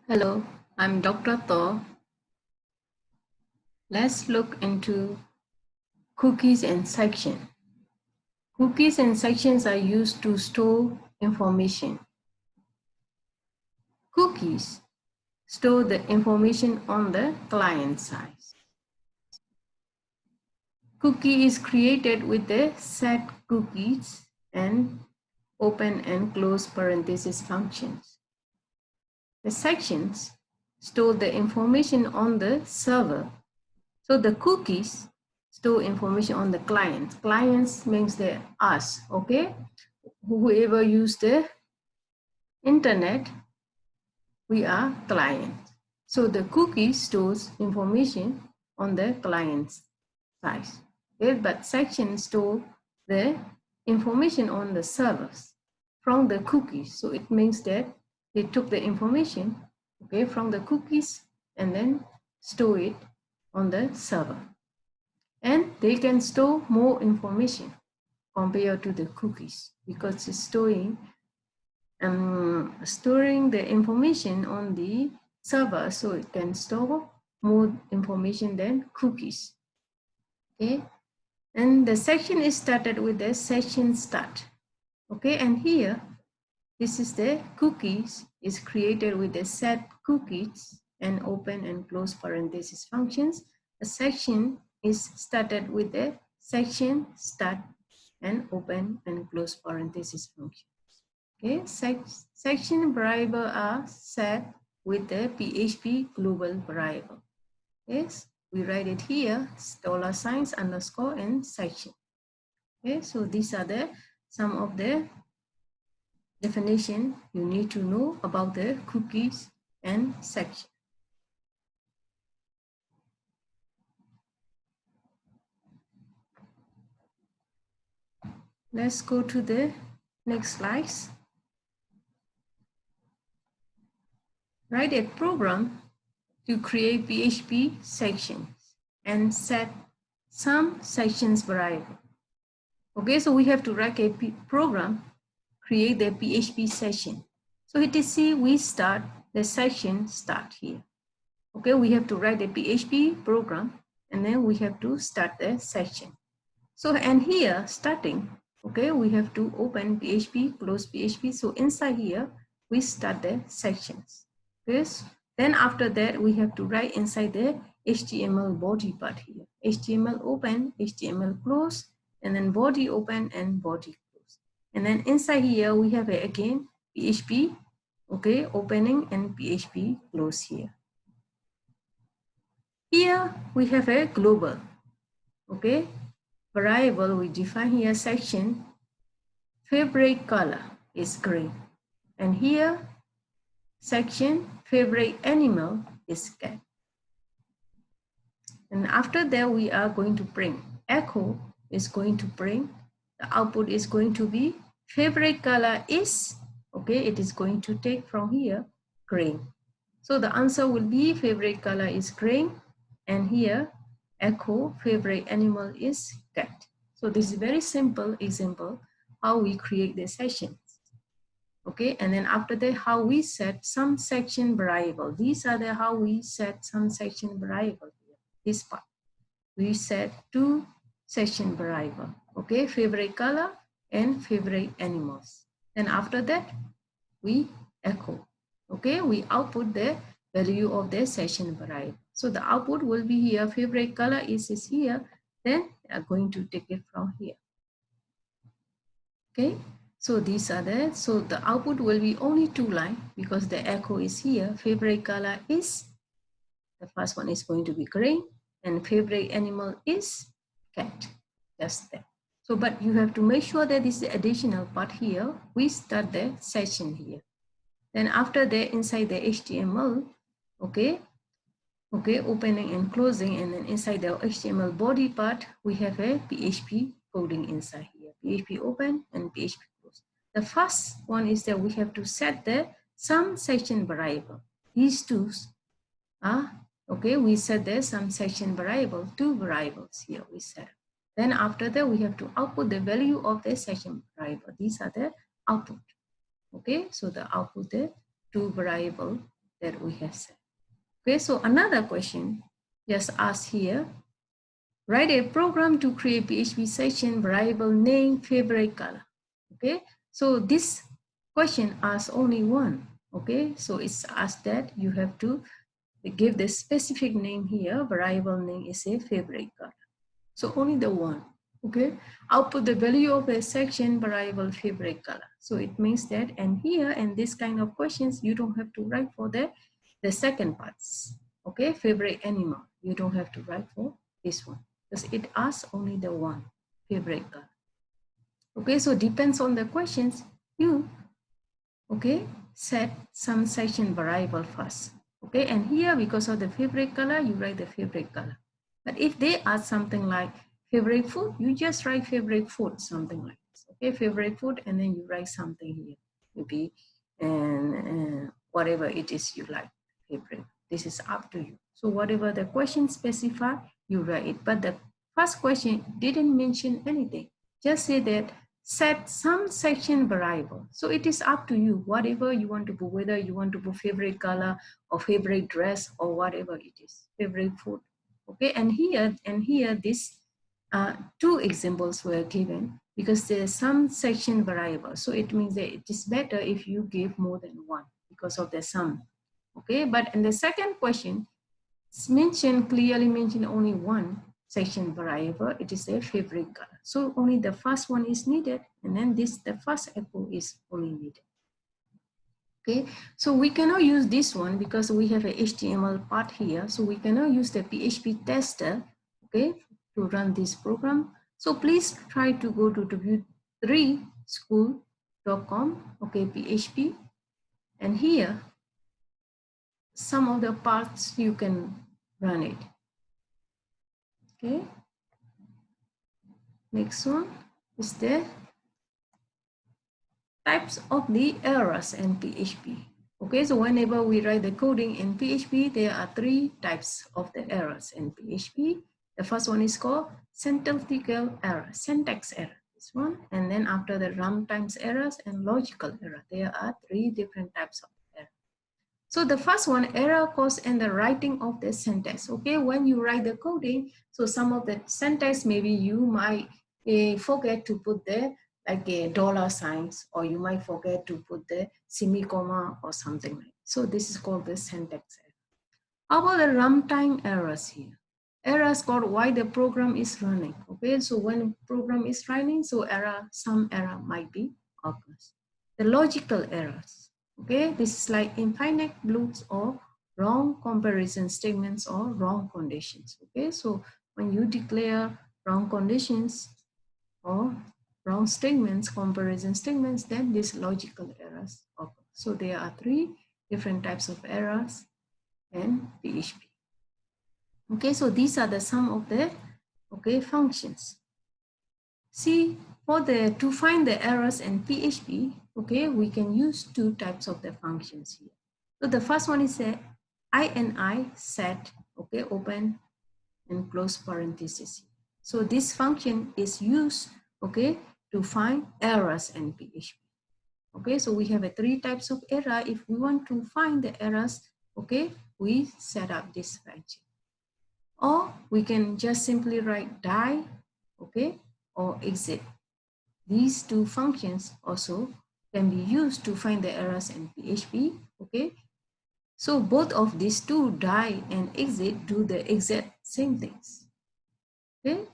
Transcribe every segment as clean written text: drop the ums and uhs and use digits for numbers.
Hello, I'm Dr. Thor. Let's look into cookies and section. Cookies and sections are used to store information. Cookies store the information on the client side. Cookie is created with the set cookies and open and close parenthesis functions. The sections store the information on the server. So the cookies store information on the clients. Clients means the us, okay? Whoever use the internet, we are client. So the cookie stores information on the client's side. Okay? But section store the information on the servers from the cookies. So it means that they took the information, okay, from the cookies and then store it on the server. And they can store more information compared to the cookies because it's storing the information on the server, so it can store more information than cookies. Okay, and the section is started with the session start. Okay, and here this is the cookies is created with the set cookies and open and close parenthesis functions. A section is started with the section start and open and close parenthesis function. Okay, section variable are set with the PHP global variable. Yes, we write it here, $signs underscore and section. Okay, so these are the some of the definition you need to know about the cookies and section. Let's go to the next slides. Write a program to create PHP sections and set some sections variable. Okay, so we have to write a program, create the PHP session. So etc, we start the section start here. Okay, we have to write a PHP program and then we have to start the section. So, and here starting, okay, we have to open PHP, close PHP. So inside here, we start the sections. Yes. Then after that, we have to write inside the HTML body part here. HTML open, HTML close, and then body open and body close. And then inside here, we have again PHP, okay, opening and PHP close here. Here we have a global, okay, variable. We define here section, favorite color is green. And here section, favorite animal is cat. And after that, we are going to print. Echo is going to print. The output is going to be favorite color is, okay, it is going to take from here green. So the answer will be favorite color is green. And here, echo, favorite animal is cat. So this is a very simple example how we create the sessions. Okay, and then after that, how we set some section variable. These are the how we set some section variable here. This part. We set two section variable. Okay, favorite color and favorite animals. And after that, we echo. Okay, we output the value of the session variable. So the output will be here, favorite color is here, then we are going to take it from here. Okay, so these are the, so the output will be only two lines because the echo is here, favorite color is, the first one is going to be green, and favorite animal is cat, just that. So, but you have to make sure that this is the additional part here, we start the session here. Then after that, inside the HTML, okay, opening and closing, and then inside the HTML body part, we have a PHP coding inside here. PHP open and PHP close. The first one is that we have to set the some section variable. These two are, okay, we set the some section variable, two variables here we set. Then after that, we have to output the value of the section variable. These are the output. Okay, so the output, the two variable that we have set. Okay, so another question just asked here. Write a program to create PHP section variable name favorite color. Okay, so this question asks only one. Okay, so it's asked that you have to give the specific name here. Variable name is a favorite color. So only the one. Okay, output the value of a section variable favorite color. So it means that, and here and this kind of questions, you don't have to write for the second parts. Okay, favorite animal, you don't have to write for this one because it asks only the one favorite color. Okay, so depends on the questions, you set some section variable first. Okay, and here because of the favorite color, you write the favorite color. But if they ask something like favorite food, you just write favorite food, something like this. Okay, favorite food, and then you write something here, maybe and whatever it is you like, favorite. This is up to you. So whatever the question specify, you write it. But the first question didn't mention anything. Just say that set some section variable. So it is up to you, whatever you want to put, whether you want to put favorite color or favorite dress or whatever it is, favorite food. Okay, and here this two examples were given because there's some section variable. So it means that it is better if you give more than one because of the sum. Okay, but in the second question, it's clearly mentioned only one section variable. It is a favorite color. So only the first one is needed, and then the first echo is only needed. Okay, so we cannot use this one because we have a HTML part here. So we cannot use the PHP tester, okay, to run this program. So please try to go to w3school.com, okay, PHP, and here some of the parts you can run it. Okay, next one is the types of the errors in PHP. Okay, so whenever we write the coding in PHP, there are three types of the errors in PHP. The first one is called syntactical error, syntax error, this one. And then after the runtime errors and logical error, there are three different types of error. So the first one, error caused in the writing of the syntax. Okay, when you write the coding, so some of the syntax, maybe you might forget to put the like a dollar signs, or you might forget to put the semicolon or something like that. So this is called the syntax error. How about the runtime errors here? Errors called why the program is running. Okay, so when program is running, so some error might be occurs. The logical errors. Okay, this is like infinite loops or wrong comparison statements or wrong conditions. Okay, so when you declare wrong conditions or wrong statements, comparison statements, then these logical errors occur. So there are three different types of errors in PHP. Okay, so these are the some of the functions. See, to find the errors in PHP, okay, we can use two types of the functions here. So the first one is a ini set, okay, open and close parentheses. So this function is used, okay, to find errors in PHP. Okay, so we have three types of error. If we want to find the errors, okay, we set up this function. Or we can just simply write die, okay, or exit. These two functions also can be used to find the errors in PHP, okay. So both of these two, die and exit, do the exact same things, okay.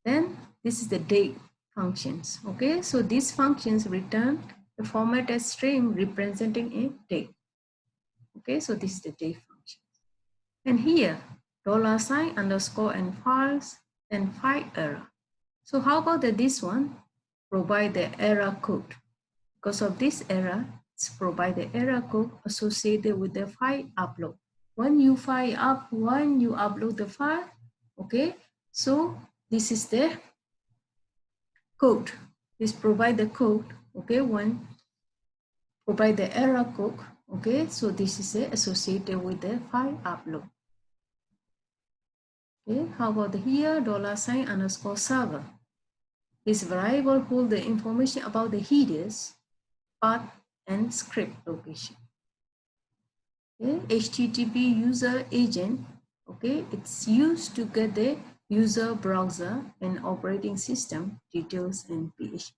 Then this is the date functions, okay. So these functions return the formatted string representing a date, okay. So this is the date function. And here, $sign underscore and files and file error. So how about this one? Provide the error code. Because of this error, it's provide the error code associated with the file upload. When you upload the file, okay, so this is the code. This provide the code, okay, when provide the error code, okay, so this is associated with the file upload. Okay, how about here, $sign underscore server. This variable holds the information about the headers, path, and script location. Okay, HTTP user agent, okay, it's used to get the user browser and operating system details in PHP.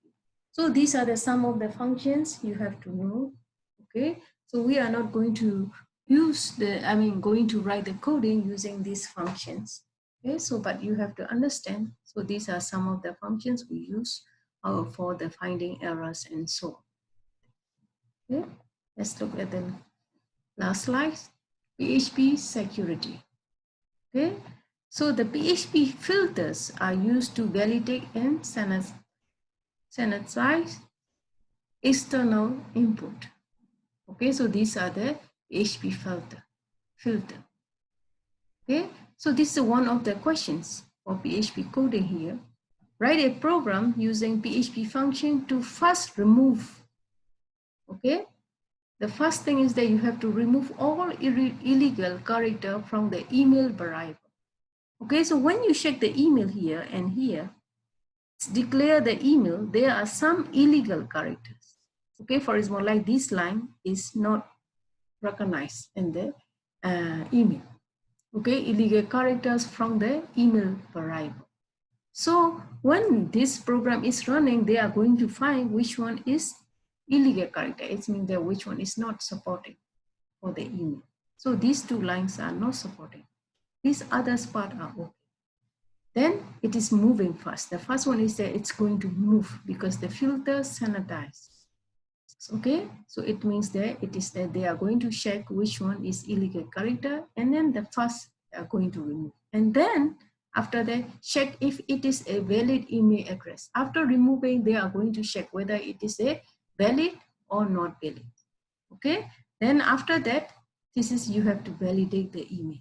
So these are some of the functions you have to know. Okay, so we are not going to use going to write the coding using these functions. Okay, so but you have to understand. So these are some of the functions we use for the finding errors and so on. Okay, let's look at the last slide. PHP security. Okay, so the PHP filters are used to validate and sanitize external input. Okay, so these are the PHP filter. Okay, so this is one of the questions for PHP coding here. Write a program using PHP function to first remove. Okay, the first thing is that you have to remove all illegal character from the email variable. Okay, so when you check the email here and here, declare the email, there are some illegal characters. Okay, for example, like this line is not recognized in the email. Okay, illegal characters from the email variable. So when this program is running, they are going to find which one is illegal character. It means that which one is not supported for the email. So these two lines are not supported. These others part are okay. Then it is moving fast. The first one is that it's going to move because the filter sanitize. Okay, so it means that it is that they are going to check which one is illegal character, and then the first they are going to remove. And then after that, check if it is a valid email address. After removing, they are going to check whether it is a valid or not valid. Okay, then after that, this is you have to validate the email.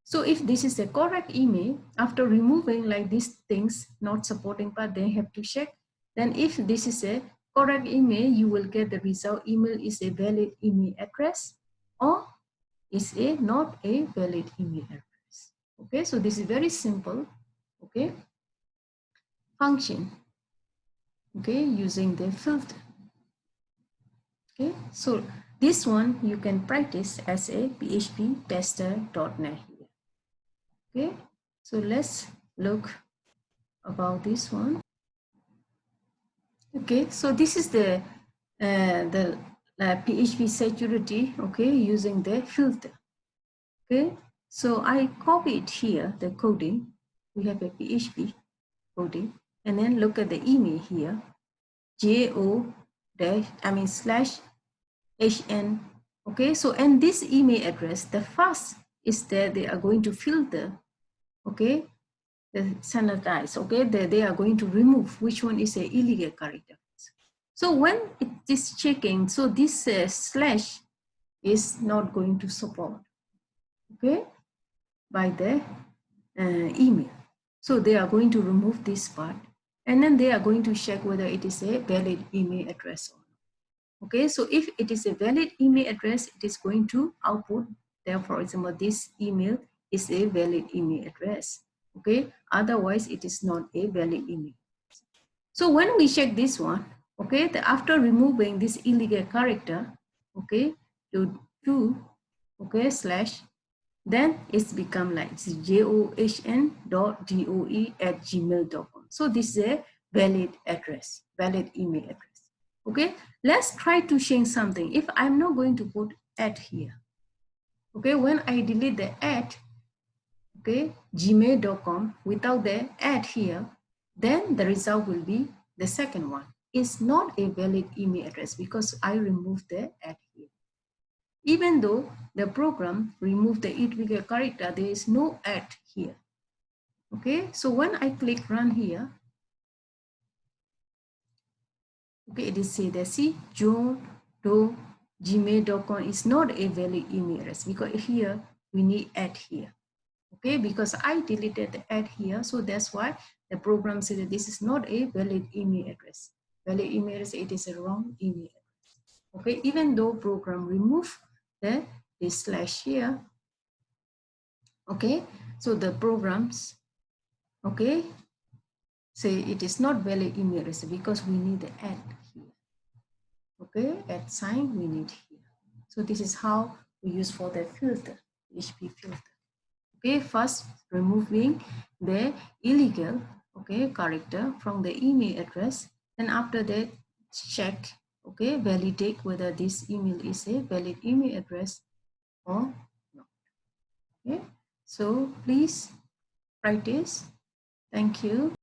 So if this is a correct email, after removing like these things, not supporting part, they have to check. Then if this is a correct email, you will get the result email is a valid email address or is a not a valid email address. Okay, so this is very simple. Okay, function. Okay, using the filter. Okay, so this one you can practice as a PHP tester.net here. Okay, so let's look about this one. Okay, so this is the PHP security, okay, using the filter. Okay, so I copied here the coding. We have a PHP coding, and then look at the email here, /hn. Okay, so and this email address, the first is that they are going to filter, okay, the sanitize, okay, they are going to remove which one is a illegal character. So when it is checking, so this slash is not going to support, okay, by the email. So they are going to remove this part, and then they are going to check whether it is a valid email address or not. Okay, so if it is a valid email address, it is going to output. Therefore, for example, this email is a valid email address. Okay, otherwise it is not a valid email. So when we check this one, okay, after removing this illegal character, okay, to okay, slash, then it's become like john.doe@gmail.com. So this is a valid address, valid email address. Okay, let's try to change something. If I'm not going to put @ here, okay, when I delete the @ okay, gmail.com without the @ here, then the result will be the second one. It's not a valid email address because I removed the @ here. Even though the program removed the illegal character, there is no @ here. Okay, so when I click run here, okay, it is say that see, john.gmail.com is not a valid email address because here we need @ here. Okay, because I deleted the @ here, so that's why the program said that this is not a valid email address. Valid email address, it is a wrong email address. Okay, even though program remove this slash here. Okay, so the programs, okay, say it is not valid email address because we need the @ here. Okay, @ sign we need here. So this is how we use for the filter, PHP filter. Okay, first removing the illegal, okay, character from the email address. Then after that, check, okay, validate whether this email is a valid email address or not. Okay, so please practice. Thank you.